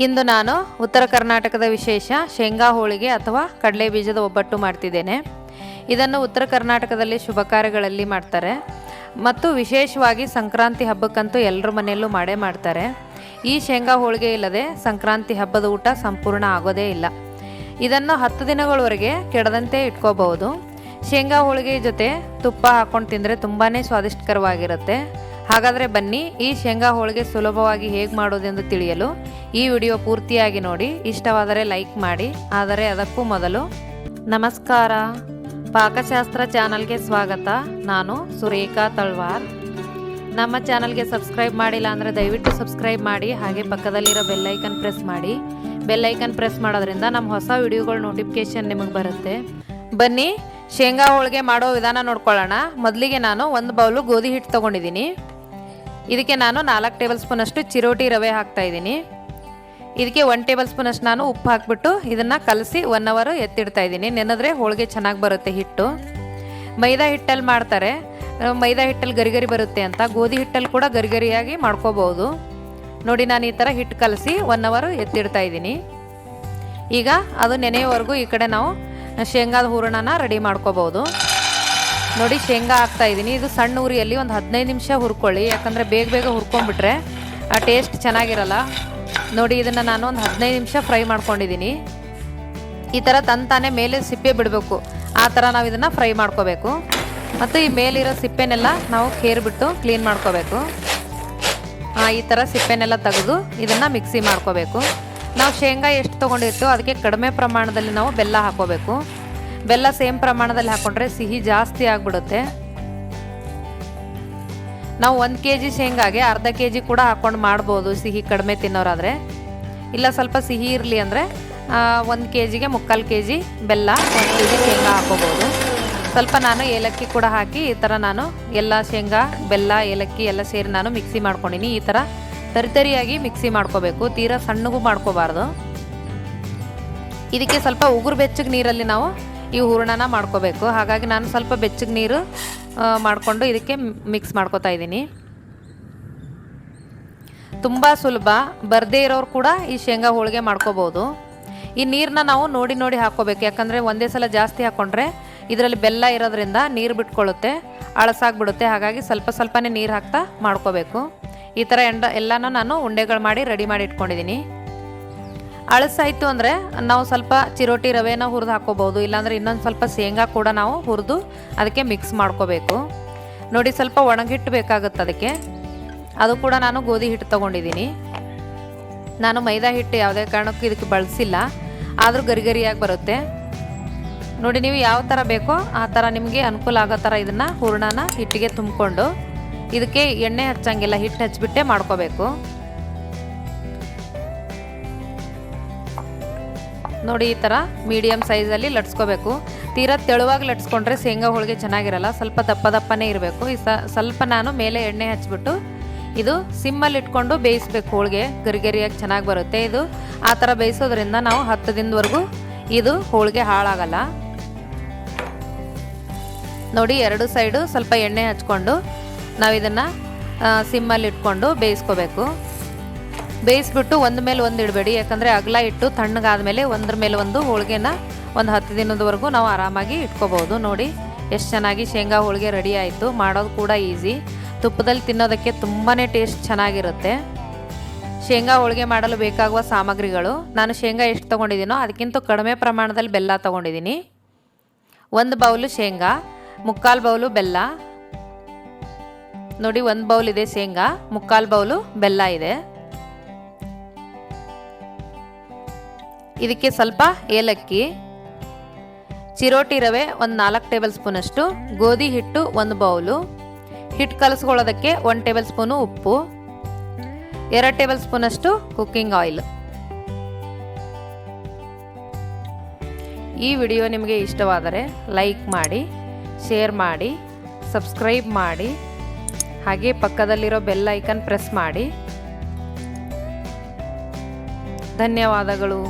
ಇಂದು ನಾನು ಉತ್ತರ ಕರ್ನಾಟಕದ ವಿಶೇಷ ಶೇಂಗಾ ಹೋಳಿಗೆ ಅಥವಾ ಕಡಲೆ ಬೀಜದ ಒಬ್ಬಟ್ಟು ಮಾಡ್ತಿದ್ದೇನೆ. ಇದನ್ನು ಉತ್ತರ ಕರ್ನಾಟಕದಲ್ಲಿ ಶುಭ ಕಾರ್ಯಗಳಲ್ಲಿ ಮಾಡ್ತಾರೆ ಮತ್ತು ವಿಶೇಷವಾಗಿ ಸಂಕ್ರಾಂತಿ ಹಬ್ಬಕ್ಕಂತೂ ಎಲ್ಲರ ಮನೆಯಲ್ಲೂ ಮಾಡೇ ಮಾಡ್ತಾರೆ. ಈ ಶೇಂಗಾ ಹೋಳಿಗೆ ಇಲ್ಲದೆ ಸಂಕ್ರಾಂತಿ ಹಬ್ಬದ ಊಟ ಸಂಪೂರ್ಣ ಆಗೋದೇ ಇಲ್ಲ. ಇದನ್ನು 10 ದಿನಗಳವರೆಗೆ ಕೆಡದಂತೆ ಇಟ್ಕೋಬಹುದು. ಶೇಂಗಾ ಹೋಳಿಗೆ ಜೊತೆ ತುಪ್ಪ ಹಾಕೊಂಡು ತಿಂದರೆ ತುಂಬಾ ಸ್ವಾದಿಷ್ಟಕರವಾಗಿರುತ್ತೆ. ಹಾಗಾದರೆ ಬನ್ನಿ, ಈ ಶೇಂಗಾ ಹೋಳಿಗೆ ಸುಲಭವಾಗಿ ಹೇಗೆ ಮಾಡೋದೆಂದು ತಿಳಿಯಲು ಈ ವಿಡಿಯೋ ಪೂರ್ತಿಯಾಗಿ ನೋಡಿ. ಇಷ್ಟವಾದರೆ ಲೈಕ್ ಮಾಡಿ. ಆದರೆ ಅದಕ್ಕೂ ಮೊದಲು ನಮಸ್ಕಾರ, ಪಾಕಶಾಸ್ತ್ರ ಚಾನಲ್ಗೆ ಸ್ವಾಗತ. ನಾನು ಸುರೇಖಾ ತಳ್ವಾರ್. ನಮ್ಮ ಚಾನಲ್ಗೆ ಸಬ್ಸ್ಕ್ರೈಬ್ ಮಾಡಿಲ್ಲ ಅಂದರೆ ದಯವಿಟ್ಟು ಸಬ್ಸ್ಕ್ರೈಬ್ ಮಾಡಿ. ಹಾಗೆ ಪಕ್ಕದಲ್ಲಿರೋ ಬೆಲ್ಲೈಕನ್ ಪ್ರೆಸ್ ಮಾಡಿ. ಬೆಲ್ಲೈಕನ್ ಪ್ರೆಸ್ ಮಾಡೋದ್ರಿಂದ ನಮ್ಮ ಹೊಸ ವಿಡಿಯೋಗಳ ನೋಟಿಫಿಕೇಷನ್ ನಿಮಗೆ ಬರುತ್ತೆ. ಬನ್ನಿ, ಶೇಂಗಾ ಹೋಳಿಗೆ ಮಾಡೋ ವಿಧಾನ ನೋಡ್ಕೊಳ್ಳೋಣ. ಮೊದಲಿಗೆ ನಾನು 1 ಬೌಲು ಗೋಧಿ ಹಿಟ್ಟು ತೊಗೊಂಡಿದ್ದೀನಿ. ಇದಕ್ಕೆ ನಾನು 4 ಟೇಬಲ್ ಸ್ಪೂನ್ ಅಷ್ಟು ಚಿರೋಟಿ ರವೆ ಹಾಕ್ತಾಯಿದ್ದೀನಿ. ಇದಕ್ಕೆ 1 ಟೇಬಲ್ ಸ್ಪೂನ್ ಅಷ್ಟು ನಾನು ಉಪ್ಪು ಹಾಕಿಬಿಟ್ಟು ಇದನ್ನು ಕಲಸಿ 1 ಅವರ್ ಎತ್ತಿಡ್ತಾ ಇದ್ದೀನಿ. ನೆನೆದ್ರೆ ಹೋಳಿಗೆ ಚೆನ್ನಾಗಿ ಬರುತ್ತೆ ಹಿಟ್ಟು. ಮೈದಾ ಹಿಟ್ಟಲ್ಲಿ ಮಾಡ್ತಾರೆ, ಮೈದಾ ಹಿಟ್ಟಲ್ಲಿ ಗರಿಗರಿ ಬರುತ್ತೆ ಅಂತ. ಗೋಧಿ ಹಿಟ್ಟಲ್ಲಿ ಕೂಡ ಗರಿಗರಿಯಾಗಿ ಮಾಡ್ಕೋಬೋದು. ನೋಡಿ, ನಾನು ಈ ಥರ ಹಿಟ್ಟು ಕಲಸಿ 1 ಅವರ್ ಎತ್ತಿಡ್ತಾ ಇದ್ದೀನಿ. ಈಗ ಅದು ನೆನೆಯವರೆಗೂ ಈ ಕಡೆ ನಾವು ಶೇಂಗಾದ ಹೂರಣನ ರೆಡಿ ಮಾಡ್ಕೋಬೋದು. ನೋಡಿ, ಶೇಂಗಾ ಹಾಕ್ತಾ ಇದ್ದೀನಿ. ಇದು ಸಣ್ಣ ಉರಿಯಲ್ಲಿ ಒಂದು 15 ನಿಮಿಷ ಹುರ್ಕೊಳ್ಳಿ, ಯಾಕಂದರೆ ಬೇಗ ಹುರ್ಕೊಂಡ್ಬಿಟ್ರೆ ಆ ಟೇಸ್ಟ್ ಚೆನ್ನಾಗಿರಲ್ಲ. ನೋಡಿ, ಇದನ್ನು ನಾನು ಒಂದು 15 ನಿಮಿಷ ಫ್ರೈ ಮಾಡ್ಕೊಂಡಿದ್ದೀನಿ. ಈ ಥರ ತಾನೇ ಮೇಲೆ ಸಿಪ್ಪೆ ಬಿಡಬೇಕು, ಆ ಥರ ನಾವು ಇದನ್ನು ಫ್ರೈ ಮಾಡ್ಕೋಬೇಕು. ಮತ್ತು ಈ ಮೇಲಿರೋ ಸಿಪ್ಪೆನೆಲ್ಲ ನಾವು ಕೇರ್ಬಿಟ್ಟು ಕ್ಲೀನ್ ಮಾಡ್ಕೋಬೇಕು. ಈ ಥರ ಸಿಪ್ಪೆನೆಲ್ಲ ತೆಗೆದು ಇದನ್ನು ಮಿಕ್ಸಿ ಮಾಡ್ಕೋಬೇಕು. ನಾವು ಶೇಂಗಾ ಎಷ್ಟು ತೊಗೊಂಡಿರ್ತೀವೋ ಅದಕ್ಕೆ ಕಡಿಮೆ ಪ್ರಮಾಣದಲ್ಲಿ ನಾವು ಬೆಲ್ಲ ಹಾಕೋಬೇಕು. ಬೆಲ್ಲ ಸೇಮ್ ಪ್ರಮಾಣದಲ್ಲಿ ಹಾಕ್ಕೊಂಡ್ರೆ ಸಿಹಿ ಜಾಸ್ತಿ ಆಗಿಬಿಡುತ್ತೆ. ನಾವು 1 kg ಶೇಂಗಾಗೆ ಅರ್ಧ kg ಕೂಡ ಹಾಕ್ಕೊಂಡು ಮಾಡ್ಬೋದು, ಸಿಹಿ ಕಡಿಮೆ ತಿನ್ನೋರಾದರೆ. ಇಲ್ಲ ಸ್ವಲ್ಪ ಸಿಹಿ ಇರಲಿ ಅಂದರೆ 1 kgಗೆ 3/4 kg ಬೆಲ್ಲ, 1 kg ಶೇಂಗಾ ಹಾಕೋಬೋದು. ಸ್ವಲ್ಪ ನಾನು ಏಲಕ್ಕಿ ಕೂಡ ಹಾಕಿ ಈ ಥರ ನಾನು ಎಲ್ಲ ಶೇಂಗಾ, ಬೆಲ್ಲ, ಏಲಕ್ಕಿ ಎಲ್ಲ ಸೇರಿ ನಾನು ಮಿಕ್ಸಿ ಮಾಡ್ಕೊಂಡಿನಿ. ಈ ಥರ ತರಿತರಿಯಾಗಿ ಮಿಕ್ಸಿ ಮಾಡ್ಕೋಬೇಕು, ತೀರಾ ಸಣ್ಣಗೂ ಮಾಡ್ಕೋಬಾರ್ದು. ಇದಕ್ಕೆ ಸ್ವಲ್ಪ ಉಗುರು ಬೆಚ್ಚಗೆ ನೀರಲ್ಲಿ ನಾವು ಈ ಹೂರಣನ ಮಾಡ್ಕೋಬೇಕು. ಹಾಗಾಗಿ ನಾನು ಸ್ವಲ್ಪ ಬೆಚ್ಚಗೆ ನೀರು ಮಾಡಿಕೊಂಡು ಇದಕ್ಕೆ ಮಿಕ್ಸ್ ಮಾಡ್ಕೋತಾ ಇದ್ದೀನಿ. ತುಂಬ ಸುಲಭ, ಬರದೇ ಇರೋರು ಕೂಡ ಈ ಶೇಂಗಾ ಹೋಳಿಗೆ ಮಾಡ್ಕೋಬೋದು. ಈ ನೀರನ್ನ ನಾವು ನೋಡಿ ಹಾಕ್ಕೋಬೇಕು, ಯಾಕಂದರೆ ಒಂದೇ ಸಲ ಜಾಸ್ತಿ ಹಾಕ್ಕೊಂಡ್ರೆ ಇದರಲ್ಲಿ ಬೆಲ್ಲ ಇರೋದ್ರಿಂದ ನೀರು ಬಿಟ್ಕೊಳ್ಳುತ್ತೆ, ಅಳಸಾಗ್ಬಿಡುತ್ತೆ. ಹಾಗಾಗಿ ಸ್ವಲ್ಪನೇ ನೀರು ಹಾಕ್ತಾ ಮಾಡ್ಕೋಬೇಕು. ಈ ಥರ ಎಲ್ಲನೂ ನಾನು ಉಂಡೆಗಳು ಮಾಡಿ ರೆಡಿ ಮಾಡಿ ಇಟ್ಕೊಂಡಿದ್ದೀನಿ. ಅಳಸಾಯಿತು ಅಂದರೆ ನಾವು ಸ್ವಲ್ಪ ಚಿರೋಟಿ ರವೆನ ಹುರಿದು ಹಾಕ್ಕೋಬೋದು, ಇಲ್ಲಾಂದರೆ ಇನ್ನೊಂದು ಸ್ವಲ್ಪ ಶೇಂಗಾ ಕೂಡ ನಾವು ಹುರಿದು ಅದಕ್ಕೆ ಮಿಕ್ಸ್ ಮಾಡ್ಕೋಬೇಕು. ನೋಡಿ, ಸ್ವಲ್ಪ ಒಣಗಿಟ್ಟು ಬೇಕಾಗುತ್ತೆ ಅದಕ್ಕೆ. ಅದು ಕೂಡ ನಾನು ಗೋಧಿ ಹಿಟ್ಟು ತೊಗೊಂಡಿದ್ದೀನಿ. ನಾನು ಮೈದಾ ಹಿಟ್ಟು ಯಾವುದೇ ಕಾರಣಕ್ಕೂ ಇದಕ್ಕೆ ಬಳಸಿಲ್ಲ, ಆದರೂ ಗರಿಗರಿಯಾಗಿ ಬರುತ್ತೆ. ನೋಡಿ, ನೀವು ಯಾವ ಥರ ಬೇಕೋ ಆ ಥರ ನಿಮಗೆ ಅನುಕೂಲ ಆಗೋ ಥರ ಇದನ್ನು ಹೂರಣನ ಹಿಟ್ಟಿಗೆ ತುಂಬಿಕೊಂಡು ಇದಕ್ಕೆ ಎಣ್ಣೆ ಹಚ್ಚಂಗಿಲ್ಲ, ಹಿಟ್ಟು ಹಚ್ಚಿಬಿಟ್ಟೆ ಮಾಡ್ಕೋಬೇಕು. ನೋಡಿ, ಈ ಥರ ಮೀಡಿಯಮ್ ಸೈಜಲ್ಲಿ ಲಟ್ಸ್ಕೋಬೇಕು. ತೀರಾ ತೆಳುವಾಗಿ ಲಟ್ಸ್ಕೊಂಡ್ರೆ ಶೇಂಗಾ ಹೋಳಿಗೆ ಚೆನ್ನಾಗಿರಲ್ಲ, ಸ್ವಲ್ಪ ದಪ್ಪನೇ ಇರಬೇಕು. ಸ್ವಲ್ಪ ನಾನು ಮೇಲೆ ಎಣ್ಣೆ ಹಚ್ಬಿಟ್ಟು ಇದು ಸಿಮ್ಮಲ್ಲಿ ಇಟ್ಕೊಂಡು ಬೇಯಿಸ್ಬೇಕು. ಹೋಳಿಗೆ ಗರಿಗರಿಯಾಗಿ ಚೆನ್ನಾಗಿ ಬರುತ್ತೆ. ಇದು ಆ ಥರ ಬೇಯಿಸೋದ್ರಿಂದ ನಾವು 10 ದಿನದವರೆಗೂ ಇದು ಹೋಳಿಗೆ ಹಾಳಾಗಲ್ಲ. ನೋಡಿ, 2 ಸೈಡು ಸ್ವಲ್ಪ ಎಣ್ಣೆ ಹಚ್ಕೊಂಡು ನಾವು ಇದನ್ನು ಸಿಮ್ಮಲ್ಲಿ ಇಟ್ಕೊಂಡು ಬೇಯಿಸ್ಕೋಬೇಕು. ಬೇಯಿಸ್ಬಿಟ್ಟು ಒಂದ್ರ ಮೇಲೆ ಒಂದು ಇಡಬೇಡಿ, ಯಾಕಂದರೆ ಅಗಲ ಇಟ್ಟು ತಣ್ಣಗಾದ್ಮೇಲೆ ಒಂದ್ರ ಮೇಲೆ ಒಂದು ಹೋಳಿಗೆನ ಒಂದು 10 ದಿನದವರೆಗೂ ನಾವು ಆರಾಮಾಗಿ ಇಟ್ಕೋಬೋದು. ನೋಡಿ, ಎಷ್ಟು ಚೆನ್ನಾಗಿ ಶೇಂಗಾ ಹೋಳಿಗೆ ರೆಡಿ ಆಯಿತು. ಮಾಡೋದು ಕೂಡ ಈಸಿ. ತುಪ್ಪದಲ್ಲಿ ತಿನ್ನೋದಕ್ಕೆ ತುಂಬಾ ಟೇಸ್ಟ್ ಚೆನ್ನಾಗಿರುತ್ತೆ. ಶೇಂಗಾ ಹೋಳಿಗೆ ಮಾಡಲು ಬೇಕಾಗುವ ಸಾಮಗ್ರಿಗಳು, ನಾನು ಶೇಂಗಾ ಎಷ್ಟು ತೊಗೊಂಡಿದ್ದೀನೋ ಅದಕ್ಕಿಂತ ಕಡಿಮೆ ಪ್ರಮಾಣದಲ್ಲಿ ಬೆಲ್ಲ ತೊಗೊಂಡಿದ್ದೀನಿ. 1 ಬೌಲು ಶೇಂಗಾ, 3/4 ಬೌಲು ಬೆಲ್ಲ. ನೋಡಿ, 1 ಬೌಲ್ ಇದೆ ಶೇಂಗಾ, 3/4 ಬೌಲು ಬೆಲ್ಲ ಇದೆ. ಇದಕ್ಕೆ ಸ್ವಲ್ಪ ಏಲಕ್ಕಿ, ಚಿರೋಟಿ ರವೆ ಒಂದು 4 ಟೇಬಲ್ ಸ್ಪೂನ್ ಅಷ್ಟು, ಗೋಧಿ ಹಿಟ್ಟು 1 ಬೌಲು, ಹಿಟ್ಟು ಕಲಸ್ಕೊಳ್ಳೋದಕ್ಕೆ 1 ಟೇಬಲ್ ಸ್ಪೂನು ಉಪ್ಪು, 2 ಟೇಬಲ್ ಸ್ಪೂನ್ ಅಷ್ಟು ಕುಕ್ಕಿಂಗ್ ಆಯಿಲ್. ಈ ವಿಡಿಯೋ ನಿಮಗೆ ಇಷ್ಟವಾದರೆ ಲೈಕ್ ಮಾಡಿ, ಶೇರ್ ಮಾಡಿ, ಸಬ್ಸ್ಕ್ರೈಬ್ ಮಾಡಿ. ಹಾಗೆ ಪಕ್ಕದಲ್ಲಿರೋ ಬೆಲ್ ಐಕನ್ ಪ್ರೆಸ್ ಮಾಡಿ. ಧನ್ಯವಾದಗಳು.